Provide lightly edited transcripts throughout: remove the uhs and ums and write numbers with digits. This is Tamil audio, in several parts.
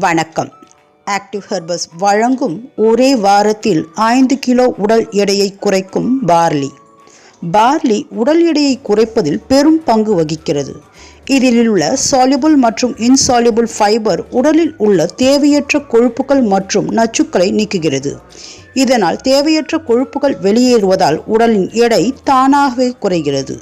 வணக்கம். ஆக்டிவ் ஹெர்பஸ் வழங்கும் ஒரே வாரத்தில் 5 கிலோ உடல் எடையை குறைக்கும் பார்லி. பார்லி உடல் எடையை குறைப்பதில் பெரும் பங்கு வகிக்கிறது. இதில் உள்ள சால்யுபிள் மற்றும் இன்சால்யுபிள் ஃபைபர் உடலில் உள்ள தேவையற்ற கொழுப்புகள் மற்றும் நச்சுக்களை நீக்குகிறது. இதனால் தேவையற்ற கொழுப்புகள் வெளியேறுவதால் உடலின் எடை தானாகவே குறைகிறது.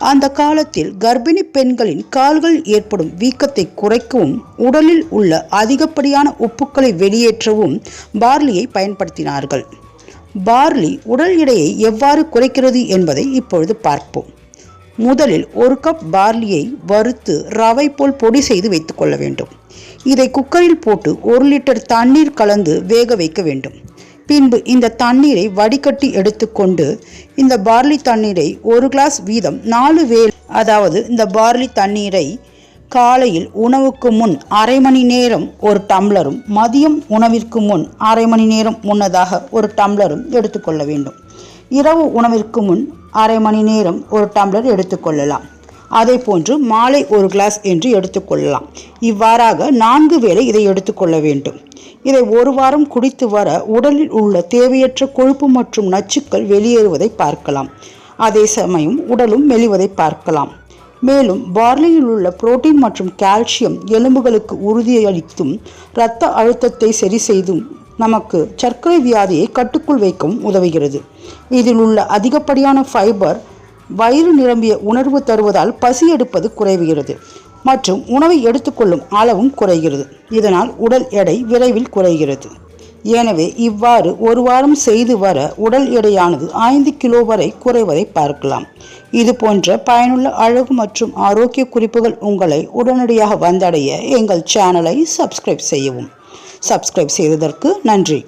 அந்த காலத்தில் கர்ப்பிணி பெண்களின் கால்கள் ஏற்படும் வீக்கத்தை குறைக்கவும் உடலில் உள்ள அதிகப்படியான உப்புக்களை வெளியேற்றவும் பார்லியை பயன்படுத்தினார்கள். பார்லி உடல் எடையை எவ்வாறு குறைக்கிறது என்பதை இப்பொழுது பார்ப்போம். முதலில் 1 கப் பார்லியை வறுத்து ரவை போல் பொடி செய்து வைத்துக் கொள்ள வேண்டும். இதை குக்கரில் போட்டு 1 லிட்டர் தண்ணீர் கலந்து வேக வைக்க வேண்டும். பின்பு இந்த தண்ணீரை வடிகட்டி எடுத்துக்கொண்டு இந்த பார்லி தண்ணீரை 1 கிளாஸ் வீதம் 4 வேளை, அதாவது இந்த பார்லி தண்ணீரை காலையில் உணவுக்கு முன் அரை மணி நேரம் 1 டம்ளரும், மதியம் உணவிற்கு முன் அரை மணி நேரம் முன்னதாக 1 டம்ளரும் எடுத்துக்கொள்ள வேண்டும். இரவு உணவிற்கு முன் அரை மணி நேரம் 1 டம்ளர் எடுத்துக்கொள்ளலாம். அதே போன்று மாலை 1 கிளாஸ் என்று எடுத்துக்கொள்ளலாம். இவ்வாறாக 4 வேளை இதை எடுத்துக்கொள்ள வேண்டும். இதை 1 வாரம் குடித்து வர உடலில் உள்ள தேவையற்ற கொழுப்பு மற்றும் நச்சுக்கள் வெளியேறுவதை பார்க்கலாம். அதே சமயம் உடலும் மெலிவதை பார்க்கலாம். மேலும் பார்லியில் உள்ள புரோட்டீன் மற்றும் கால்சியம் எலும்புகளுக்கு உறுதியளித்தும் இரத்த அழுத்தத்தை சரி செய்தும் நமக்கு சர்க்கரை வியாதியை கட்டுக்குள் வைக்கவும் உதவுகிறது. இதில் உள்ள அதிகப்படியான ஃபைபர் வயிறு நிரம்பிய உணர்வு தருவதால் பசி எடுப்பது குறைவுகிறது மற்றும் உணவை எடுத்துக்கொள்ளும் அளவும் குறைகிறது. இதனால் உடல் எடை விரைவில் குறைகிறது. எனவே இவ்வாறு 1 வாரம் செய்து வர உடல் எடையானது 5 கிலோ வரை குறைவதை பார்க்கலாம். இது போன்ற பயனுள்ள அழகு மற்றும் ஆரோக்கிய குறிப்புகள் உங்களை உடனடியாக வந்தடைய எங்கள் சேனலை சப்ஸ்கிரைப் செய்யவும். சப்ஸ்கிரைப் செய்ததற்கு நன்றி.